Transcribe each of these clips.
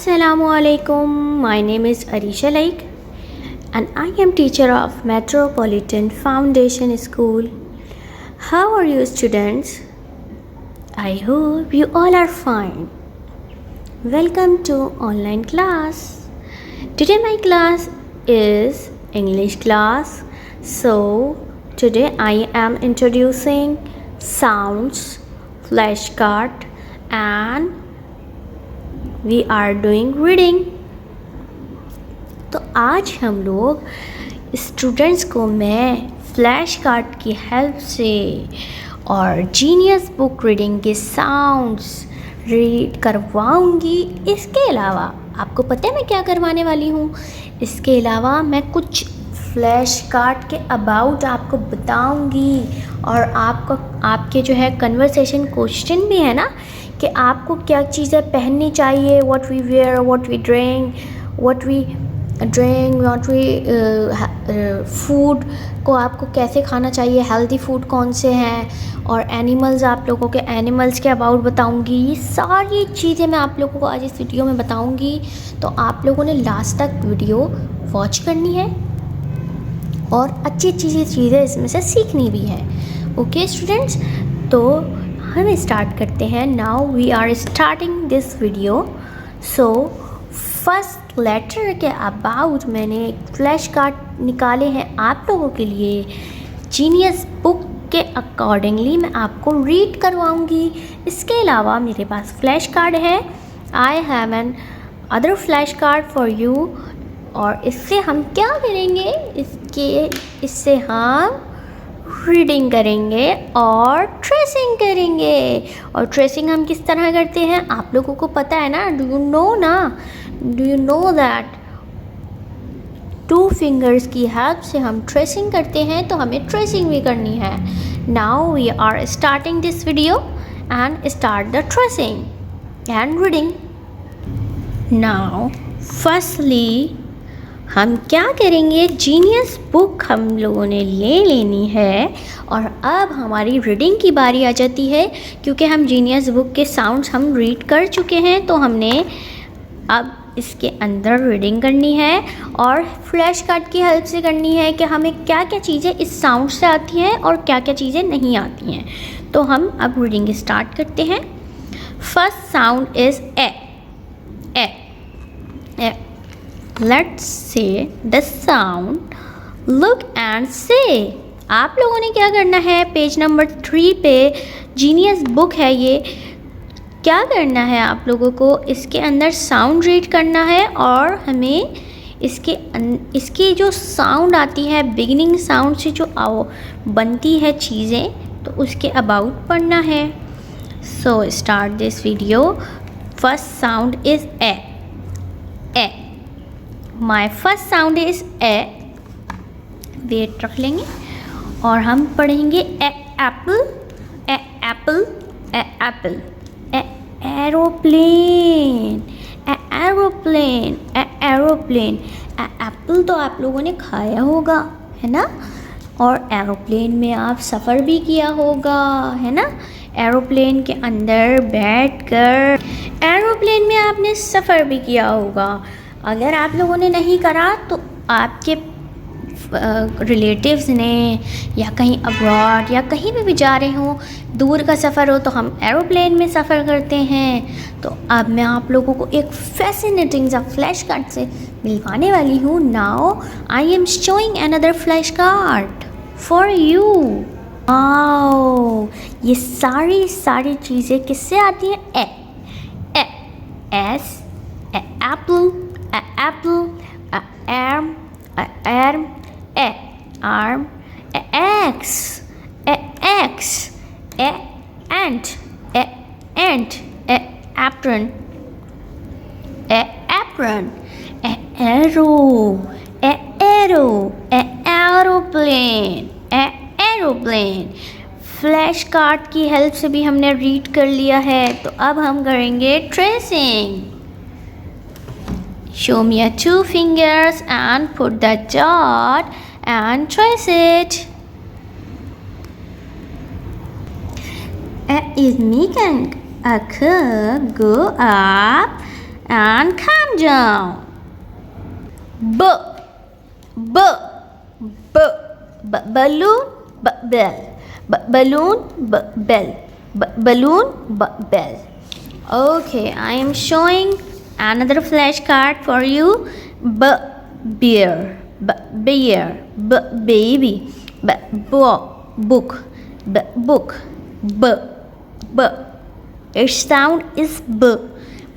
Assalamualaikum. My name is Arisha Laik and I am teacher of Metropolitan Foundation School. How are you students? I hope you all are fine. Welcome to online class. Today my class is English class. So today I am introducing sounds, flashcard and we are doing reading. तो आज हम लोग students को मैं flash card की help से और genius book reading के साउंड्स रीड करवाऊंगी। इसके अलावा आपको पता है मैं क्या करवाने वाली हूँ। इसके अलावा मैं कुछ फ्लैश कार्ड के अबाउट आपको बताऊंगी और आपके जो है कन्वर्सेशन क्वेश्चन भी है ना कि आपको क्या चीज़ें पहननी चाहिए, what we wear, what we drink, what we food को आपको कैसे खाना चाहिए, हेल्दी फूड कौन से हैं, और एनिमल्स आप लोगों के एनिमल्स के अबाउट बताऊंगी। ये सारी चीज़ें मैं आप लोगों को आज इस वीडियो में बताऊंगी। तो आप लोगों ने लास्ट तक वीडियो वॉच करनी है और अच्छी अच्छी चीज़ें इसमें से सीखनी भी है। ओके स्टूडेंट्स, तो हम स्टार्ट करते हैं। Now we are starting this video. So first letter के अबाउट मैंने एक फ्लैश कार्ड निकाले हैं आप लोगों के लिए। जीनियस बुक के अकॉर्डिंगली मैं आपको रीड करवाऊंगी। इसके अलावा मेरे पास फ्लैश कार्ड है। I have an other flash card for you. और इससे हम क्या करेंगे, इससे हम रीडिंग करेंगे और ट्रेसिंग करेंगे। और ट्रेसिंग हम किस तरह करते हैं आप लोगों को पता है ना। Do you know that 2 fingers की हेल्प से हम ट्रेसिंग करते हैं, तो हमें ट्रेसिंग भी करनी है। Now we are starting this video and start the tracing and reading. Now firstly हम क्या करेंगे, जीनियस बुक हम लोगों ने ले लेनी है और अब हमारी रीडिंग की बारी आ जाती है। क्योंकि हम जीनियस बुक के साउंड्स हम रीड कर चुके हैं, तो हमने अब इसके अंदर रीडिंग करनी है और फ्लैश कार्ड की हेल्प से करनी है कि हमें क्या क्या चीज़ें इस साउंड से आती हैं और क्या क्या चीज़ें नहीं आती हैं। तो हम अब रीडिंग स्टार्ट करते हैं। First sound is A. Let's say the sound look and say। आप लोगों ने क्या करना है, पेज नंबर 3 पे जीनियस बुक है ये। क्या करना है आप लोगों को, इसके अंदर साउंड रीड करना है और हमें इसकी जो साउंड आती है, बिगिनिंग साउंड से जो बनती है चीज़ें, तो उसके अबाउट पढ़ना है। So start this video. First sound is A. My first sound is A. Wait रख लेंगे और हम पढ़ेंगे A apple, A apple, A apple, A aeroplane, A aeroplane, A aeroplane. A apple तो आप लोगों ने खाया होगा, है ना, और एरोप्लेन में आप सफ़र भी किया होगा, है ना। एरोप्लेन के अंदर बैठकर एरोप्लेन में आपने सफ़र भी किया होगा। अगर आप लोगों ने नहीं करा तो आपके रिलेटिव्स ने या कहीं अब्रॉड या कहीं भी जा रहे हो, दूर का सफ़र हो, तो हम एरोप्लेन में सफ़र करते हैं। तो अब मैं आप लोगों को एक फैसिनेटिंग सा फ्लैश कार्ड से मिलवाने वाली हूँ। Now I am showing another flash card for you. आओ, ये सारी चीज़ें किससे आती हैं, A S, A Apple, a apple, a arm, a arm, a axe, a ant, a apron, a arrow, a aeroplane, a aeroplane। Flash card की help से भी हमने रीड कर लिया है, तो अब हम करेंगे tracing. Show me your 2 fingers and put the dot and trace it. A is making a curve go up and calm down. B, b, b, balloon, bell, balloon, bell, balloon, bell. Okay, I am showing another flashcard for you. Bear, bear, baby, book, book, its sound is b.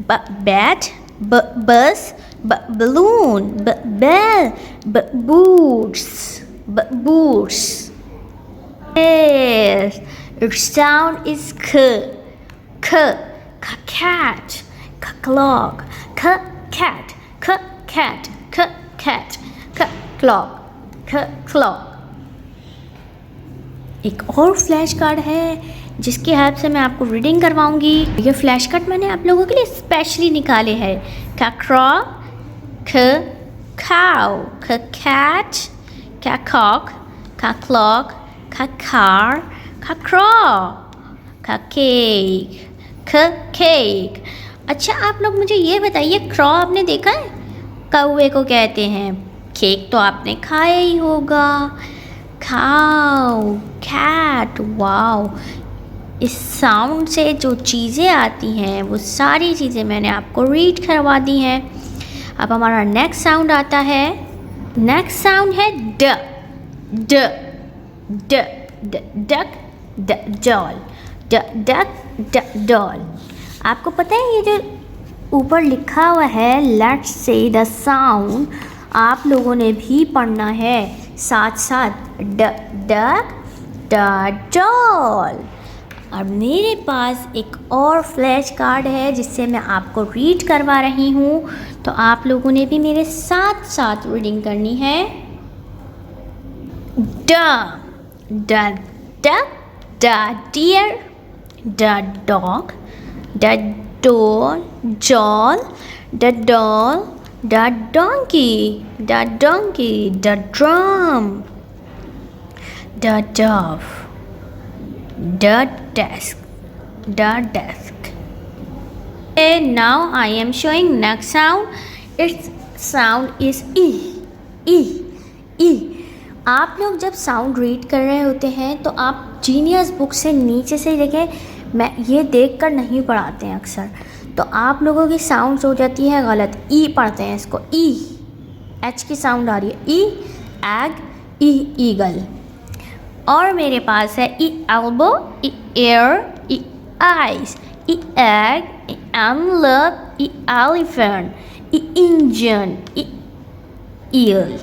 Bat, bus, balloon, bell, boots, boots. Yes, its sound is k. Cat, clock, cat, cat, cat, clock. एक और flash card है जिसकी help से मैं आपको reading करवाऊंगी। ये flash card मैंने आप लोगों के लिए स्पेशली निकाले हैं। क्रॉ, cow, cat, cock, clock, car, crow, cake। अच्छा, आप लोग मुझे ये बताइए, क्रॉ आपने देखा है? कौवे को कहते हैं। केक तो आपने खाया ही होगा। काऊ, कैट, वाओ। इस साउंड से जो चीज़ें आती हैं वो सारी चीज़ें मैंने आपको रीड करवा दी हैं। अब हमारा नेक्स्ट साउंड आता है। नेक्स्ट साउंड है ड, ड, ड, डक, डॉल, डक, डॉल। आपको पता है ये जो ऊपर लिखा हुआ है लेट्स से द साउंड, आप लोगों ने भी पढ़ना है साथ साथ। Duck, doll. और मेरे पास एक और फ्लैश कार्ड है जिससे मैं आपको रीड करवा रही हूँ, तो आप लोगों ने भी मेरे साथ साथ रीडिंग करनी है। Duck, deer, dog, doll, doll, donkey, drum, dove, desk. And now I am showing next sound. Its sound is e. आप लोग जब साउंड रीड कर रहे होते हैं तो आप जीनियस बुक से नीचे से देखें, मैं ये देखकर नहीं पढ़ाते हैं अक्सर, तो आप लोगों की साउंड्स हो जाती है गलत। ई पढ़ते हैं इसको, ई, एच की साउंड आ रही है। E egg, E eagle. और मेरे पास है E elbow, E air, E eyes, E egg, E omelette, E elephant, E engine, E eel,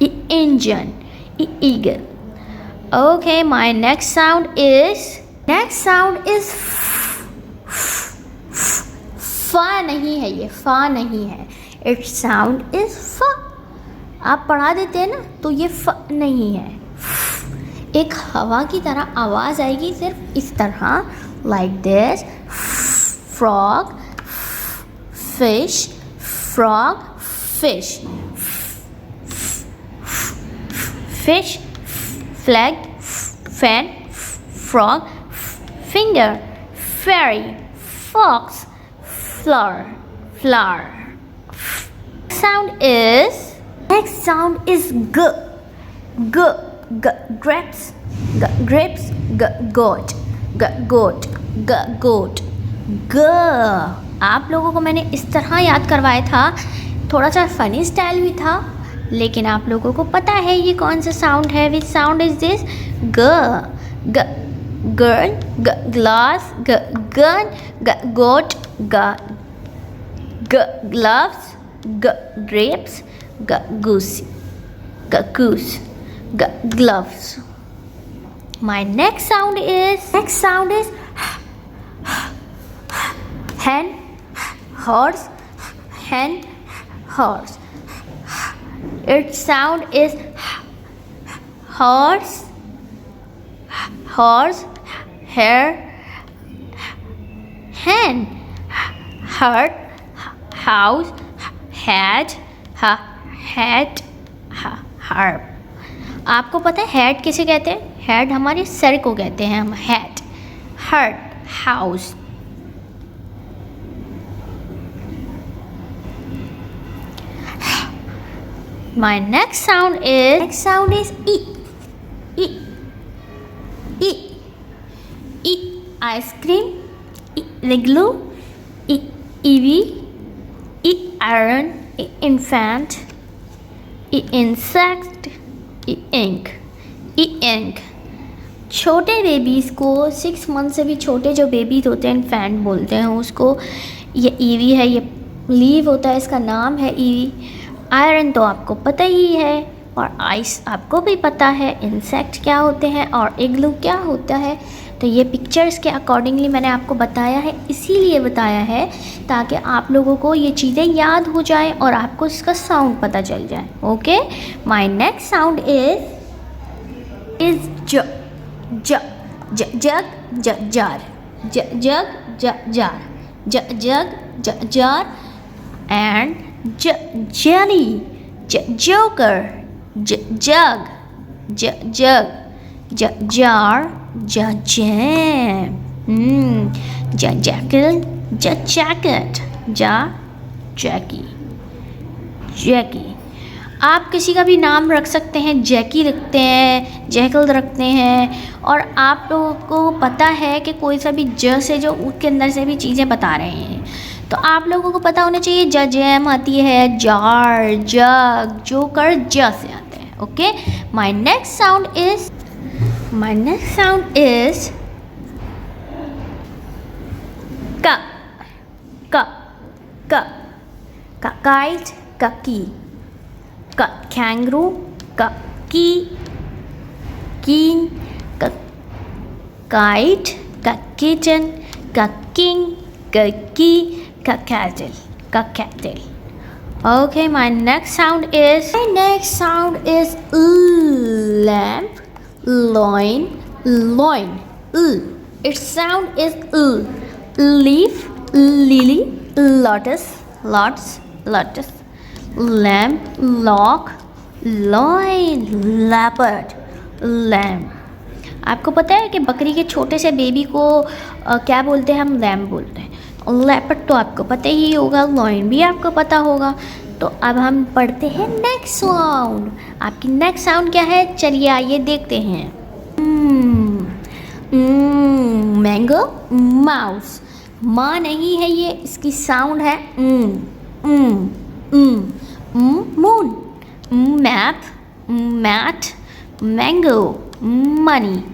E engine, E eagle. Okay, my next sound is फा नहीं है, ये फा नहीं है। Its sound is फा। आप पढ़ा देते हैं ना, तो ये फा नहीं है। एक हवा की तरह आवाज़ आएगी, सिर्फ इस तरह, like this, frog, fish, frog, fish, fish, flag, fan, frog, finger, fairy, fox, flower. Next sound is g, grapes, goat, g। आप लोगों को मैंने इस तरह याद करवाया था, थोड़ा सा फनी स्टाइल भी था, लेकिन आप लोगों को पता है ये कौन सा साउंड है। विच साउंड इज दिस? ग, girl, glass, gun, goat, gloves, grapes, goose, gloves. My next sound is hen, horse, its sound is horse, hare, hen, heart, house, hat, harp. आपको पता है हेड किसे कहते हैं? हेड हमारे सर को कहते हैं हम, head, hurt, house. My next sound is E. E. E. E. Ice cream. E. Igloo. E. Eevee. E. Iron. E. Infant. E. Insect. E. Ink. E. Ink. छोटे बेबीज़ को 6 मंथ से भी छोटे जो बेबीज़ होते हैं इन्फेंट बोलते हैं उसको। ये ईवी है, ये लीव होता है, इसका नाम है ईवी। आयरन तो आपको पता ही है और आइस आपको भी पता है। इंसेक्ट क्या होते हैं और इग्लू क्या होता है। तो ये पिक्चर्स के अकॉर्डिंगली मैंने आपको बताया है, इसीलिए बताया है ताकि आप लोगों को ये चीज़ें याद हो जाएं और आपको इसका साउंड पता चल जाए। Okay, my next sound is ज ज ज जग ज जार ज जग ज जार ज जग ज jar and j jelly j joker j jug j jug j jar j jam j jackal j jacket j jackie jackie। आप किसी का भी नाम रख सकते हैं, जैकी रखते हैं, जैकल रखते हैं, और आप लोगों को पता है कि कोई सा भी ज से जो उसके अंदर से भी चीज़ें बता रहे हैं तो आप लोगों को पता होना चाहिए। जैम आती है, जार, जग, जोकर ज से आते हैं। Okay, my next sound is क क क काइट क की क kangaroo क की कीन क kite क kitten क king क की क cattle। Okay, my next sound is lamp, loin, loin. Its sound is leaf, lily, lotus, lamp, lock, loin, leopard, lamb। आपको पता है कि बकरी के छोटे से बेबी को क्या बोलते हैं? हम लैम्प बोलते हैं। लेपर्ड तो आपको पता ही होगा, लॉइन भी आपको पता होगा। तो अब हम पढ़ते हैं नेक्स्ट साउंड। आपकी नेक्स्ट साउंड क्या है? चलिए आइए देखते हैं। Mango, mouse. माँ नहीं है ये, इसकी साउंड है moon, map, mat, mango, money,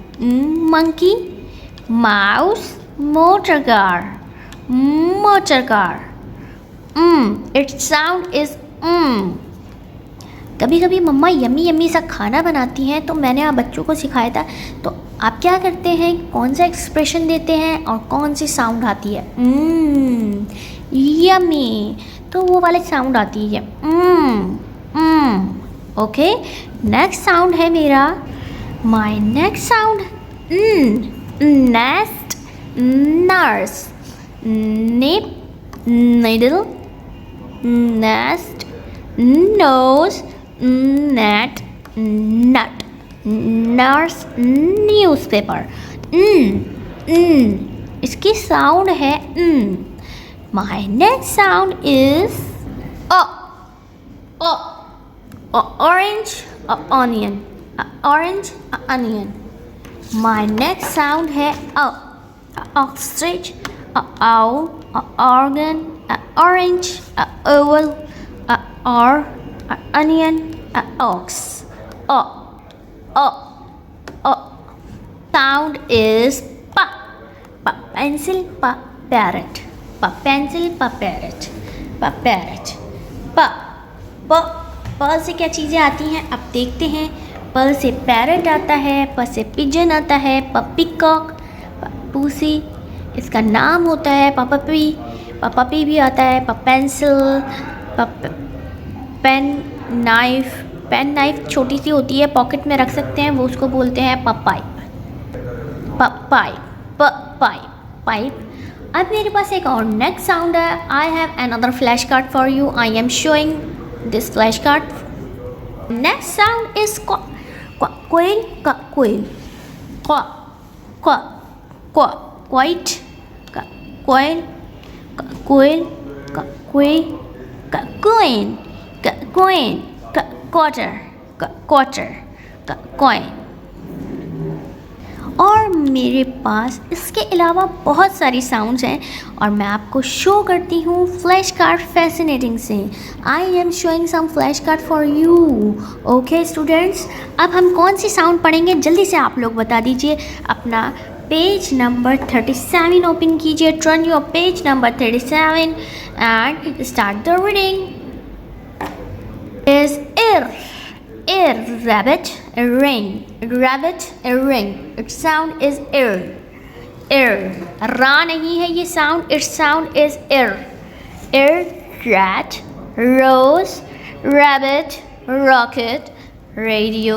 monkey, mouse, motor car, it's sound is कभी कभी मम्मा यम्मी यम्मी सा खाना बनाती हैं तो मैंने आप बच्चों को सिखाया था। तो आप क्या करते हैं, कौन सा एक्सप्रेशन देते हैं और कौन सी साउंड आती है? यम्मी, तो वो वाले साउंड आती है। ओके, नेक्स्ट साउंड है मेरा, my next sound nest, nurse, nip, needle, nest, nose, net, nut, nurse, newspaper। इसकी साउंड है My next sound is orange, onion, orange, onion। My next sound है ostrich, owl, organ, orange, owl, or, onion, ox। Sound is pa, pencil, parrot, pencil, parrot, parrot। प से क्या चीज़ें आती हैं अब देखते हैं। प से पैरट आता है, प से पिजन आता है, पिकॉक, पूसी इसका नाम होता है, पपी भी आता है, पेंसिल, पेन, नाइफ छोटी सी होती है, पॉकेट में रख सकते हैं, वो उसको बोलते हैं पाइप। अब मेरे पास एक और नेक्स्ट साउंड है। I have another flash card for you. I am showing this flash card. Next sound is कोयल, क्वाइट, कोयल, quarter, quarter, coin. और मेरे पास इसके अलावा बहुत सारी साउंड्स हैं और मैं आपको शो करती हूँ फ्लैश कार्ड फैसिनेटिंग से. I am showing some flash card for you. Okay students, अब हम कौन सी साउंड पढ़ेंगे जल्दी से आप लोग बता दीजिए. अपना पेज नंबर 37 ओपन कीजिए. Turn your page number 37 and start the reading. Is ear, rabbit, a ring, rabbit, a ring. Its sound is ear, ear. ra नहीं है ये sound, its sound is ear, ear. Rat, rose, rabbit, rocket, radio,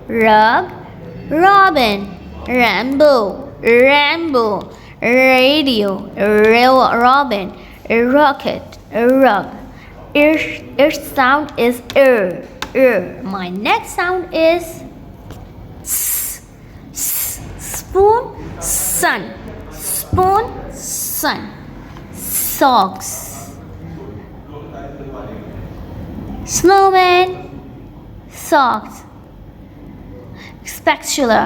rug, robin, rainbow, rainbow, radio, robin, rocket, rug. Its sound is ear. My next sound is spoon, sun, spoon, sun. Socks, snowman, socks. Spatula,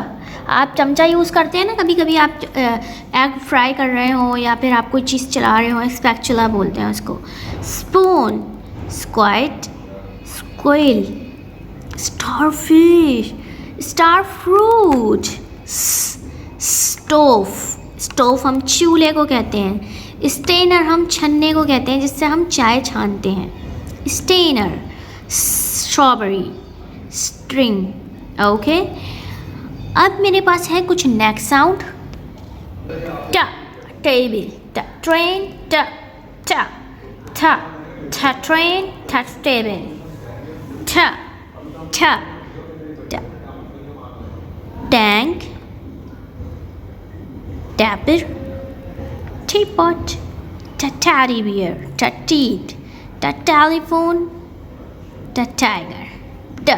आप चमचा use करते हैं ना कभी कभी. आप egg fry कर रहे हो या फिर आप कोई चीज़ चला रहे हो, स्पैचुला बोलते हैं उसको. Spoon, squid, squirrel, starfish, starfruit. stove, stove हम चूल्हे को कहते हैं. स्टेनर हम छन्ने को कहते हैं जिससे हम चाय छानते हैं. स्टेनर. Strawberry, string. ओके, अब मेरे पास है कुछ नेक्स्ट साउंड. ट, टेबल, ट, ट्रेन, ट, ट, ठ, ठ, ट्रेन, ठ, table. Ta, ta, ta. Tank, dapper, teapot, ta teddy bear, ta teeth, ta telephone, ta tiger. Ta,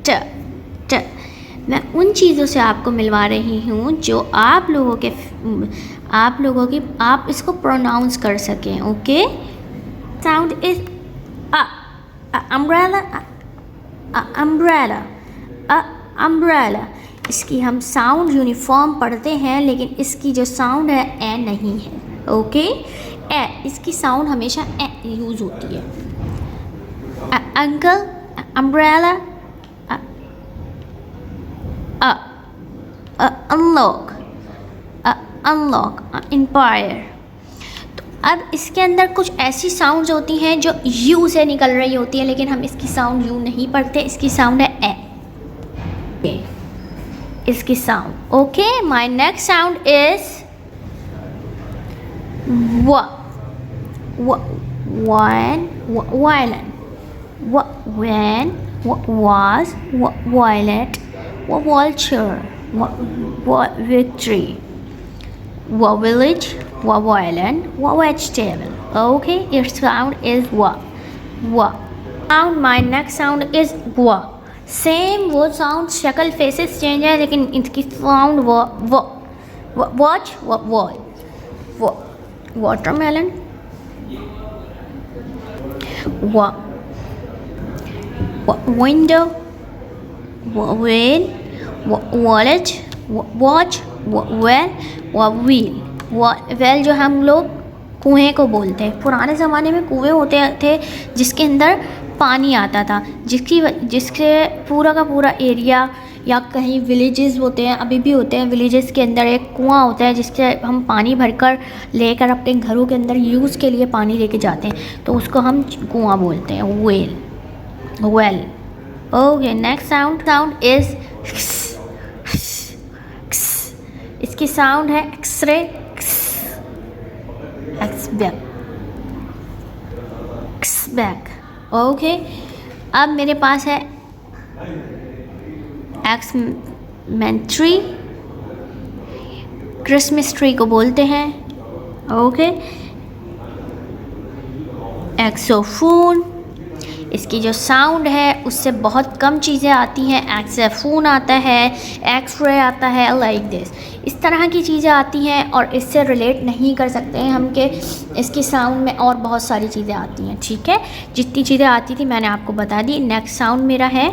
ta, ta. मैं उन चीज़ों से आपको मिलवा रही हूँ जो आप लोगों की आप इसको प्रोनाउंस कर सकें. Okay, sound is umbrella, umbrella, umbrella. इसकी हम साउंड यूनिफॉर्म पढ़ते हैं लेकिन इसकी जो साउंड है ए नहीं है. ओके, ए, इसकी साउंड हमेशा ए यूज़ होती है. Uncle, umbrella, unlock, unlock, empire. अब इसके अंदर कुछ ऐसी साउंड्स होती हैं जो यू से निकल रही होती है लेकिन हम इसकी साउंड यू नहीं पढ़ते. इसकी साउंड है ए. इसकी sound. Okay, my next sound is when, violin, when, was, violet, vulture, victory, village, violin, vegetable. Okay, its sound is wa. Sound. My next sound is wa. Same वो sound शक्ल faces change है लेकिन इसकी sound watch, watermelon, window, whale, wallet, watch, well, wheel. Well जो हम लोग कुएं को बोलते हैं. पुराने ज़माने में कुएं होते थे जिसके अंदर पानी आता था, जिसके पूरा का पूरा एरिया या कहीं विलेजेस होते हैं, अभी भी होते हैं विलेजेस के अंदर एक कुआं होता है जिससे हम पानी भरकर लेकर अपने घरों के अंदर यूज़ के लिए पानी लेके जाते हैं, तो उसको हम कुआं बोलते हैं. Well. Okay, next sound is इसकी साउंड है एक्सरे, बैक. ओके, अब मेरे पास है एक्समेंट्री, क्रिसमस ट्री को बोलते हैं. ओके, एक्सोफोन, इसकी जो साउंड है उससे बहुत कम चीज़ें आती हैं। एक्सेफोन आता है, एक्स-रे आता है, लाइक दिस, इस तरह की चीज़ें आती हैं और इससे रिलेट नहीं कर सकते हैं हम कि इसकी साउंड में और बहुत सारी चीज़ें आती हैं। ठीक है, जितनी चीज़ें आती थी मैंने आपको बता दी। नेक्स्ट साउंड मेरा है,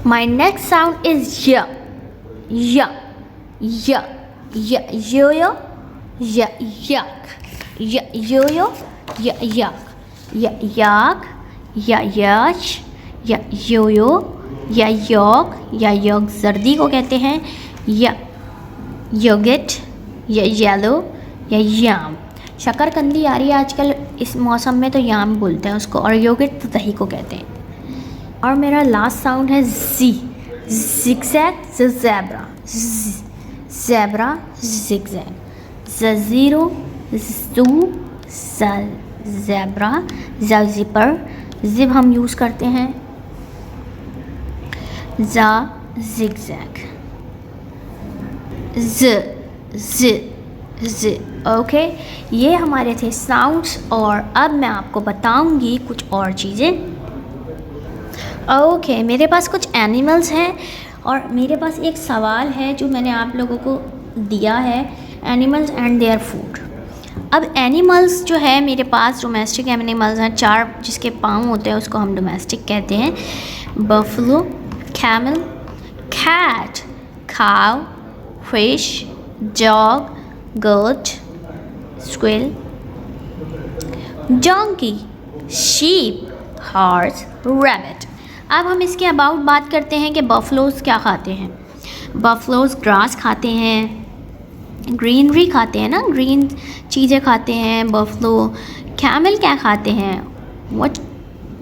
माई नेक्स्ट साउंड इज़ य, य, य, य, यो यो, य, यक, य, यो यो, य, यक, य, यक, य, यच, य, यो यो, य, योक, य, योक जर्दी को कहते हैं, य, योगिट, य, येलो, य, याम। शकरकंदी आ रही है आजकल इस मौसम में तो याम बोलते हैं उसको, और योगिट तो दही को कहते हैं। और मेरा लास्ट साउंड है Z, zigzag, zebra, zebra, zigzag, zero, zoo, zebra, zipper, zip हम यूज़ करते हैं, ज़ा, जिगजैग, ज़, ओके। ये हमारे थे साउंड्स और अब मैं आपको बताऊंगी कुछ और चीज़ें। ओके, मेरे पास कुछ एनिमल्स हैं और मेरे पास एक सवाल है जो मैंने आप लोगों को दिया है, एनिमल्स एंड देयर फूड। अब एनिमल्स जो है मेरे पास डोमेस्टिक एनिमल्स हैं, 4 जिसके पाँव होते हैं उसको हम डोमेस्टिक कहते हैं। Buffalo, camel, cat, cow, fish, dog, goat, squirrel, donkey, sheep, horse, rabbit. अब हम इसके अबाउट बात करते हैं कि बफलोज़ क्या खाते हैं। बफलोज़ ग्रास खाते हैं, ग्रीनरी खाते हैं ना, ग्रीन चीज़ें खाते हैं बफलो। कैमल क्या खाते हैं? What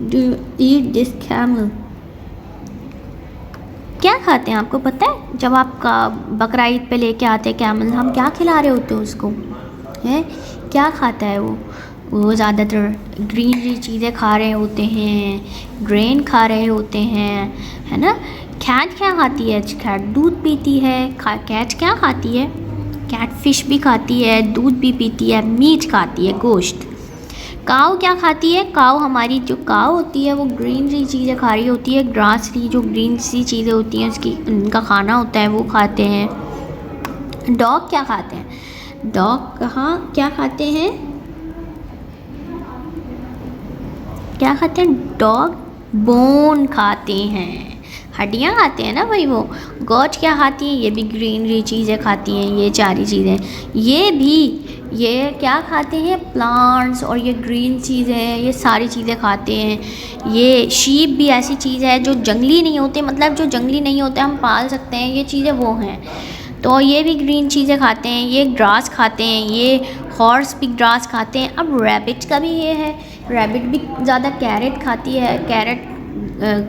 do you eat this camel? क्या खाते हैं आपको पता है? जब आपका बकरा ईद पे लेके आते हैं कैमल, हम क्या खिला रहे होते हैं उसको, है क्या खाता है वो ज़्यादातर ग्रीनरी चीज़ें खा रहे होते हैं, ग्रेन खा रहे होते हैं, है ना। कैट क्या खाती है? कैट दूध पीती है। कैट क्या खाती है? कैट फिश भी खाती है, दूध भी पीती है, मीट खाती है, गोश्त। काऊ क्या खाती है? काऊ हमारी जो काऊ होती है वो ग्रीनरी चीज़ें खा रही होती है, ग्रासरी जो ग्रीन सी चीज़ें होती हैं उसकी उनका खाना होता है वो खाते हैं। डॉग क्या खाते हैं? डॉग क्या खाते हैं? क्या खाते हैं? डॉग बोन खाते हैं, हड्डियाँ खाते हैं ना भाई वो। गोट क्या खाती हैं? ये भी ग्रीनरी चीज़ें खाती हैं, ये 4 ही चीज़ें। ये क्या खाते हैं? प्लांट्स और ये ग्रीन चीज़ें हैं, ये सारी चीज़ें खाते हैं। ये शीप भी ऐसी चीज़ है जो जंगली नहीं होते, मतलब जो जंगली नहीं होते हम पाल सकते हैं, ये चीज़ें वो हैं। तो ये भी ग्रीन चीज़ें खाते हैं, ये ग्रास खाते हैं, ये हॉर्स भी ग्रास खाते हैं। अब रैबिट का भी ये है, रैबिट भी ज़्यादा कैरेट खाती है, कैरेट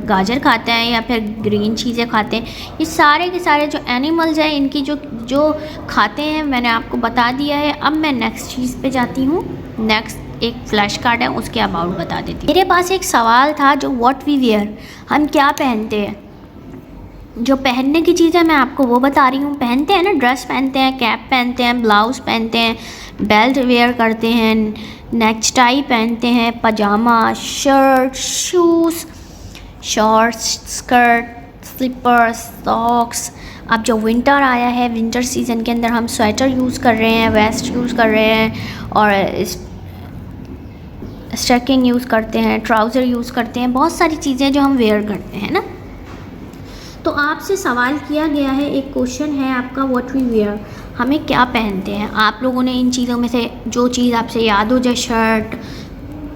गाजर खाते हैं या फिर ग्रीन चीज़ें खाते हैं। ये सारे के सारे जो एनिमल्स हैं इनकी जो खाते हैं मैंने आपको बता दिया है। अब मैं नेक्स्ट चीज़ पे जाती हूँ। नेक्स्ट एक फ्लैश कार्ड है, उसके अबाउट बता देती हूँ। मेरे पास एक सवाल था जो व्हाट वी वियर, हम क्या पहनते हैं। जो पहनने की चीज़ें मैं आपको वो बता रही हूँ। पहनते हैं ना, ड्रेस पहनते हैं, कैप पहनते हैं, ब्लाउज़ पहनते हैं, बेल्ट वेयर करते हैं, नेक टाई पहनते हैं, पजामा, shirt, shoes, shorts, skirt, slippers, socks. अब जो विंटर आया है, विंटर सीज़न के अंदर हम स्वेटर यूज़ कर रहे हैं, वेस्ट यूज़ कर रहे हैं और स्टकिंग यूज़ करते हैं, ट्राउज़र यूज़ करते हैं, बहुत सारी चीज़ें जो हम वेयर करते हैं ना। तो आपसे सवाल किया गया है, एक क्वेश्चन है आपका, व्हाट वी वेयर, हमें क्या पहनते हैं। आप लोगों ने इन चीज़ों में से जो चीज़ आपसे याद हो जाए, शर्ट,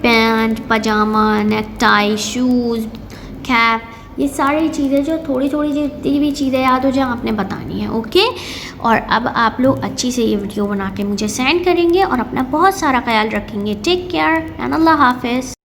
पैंट, पजामा, नेक टाई, शूज़, कैप, ये सारी चीज़ें जो थोड़ी थोड़ी जितनी भी चीज़ें याद हो जाए आपने बतानी है, ओके। और अब आप लोग अच्छी से ये वीडियो बना के मुझे सेंड करेंगे और अपना बहुत सारा ख्याल रखेंगे। टेक केयर एंड अल्लाह हाफिज़।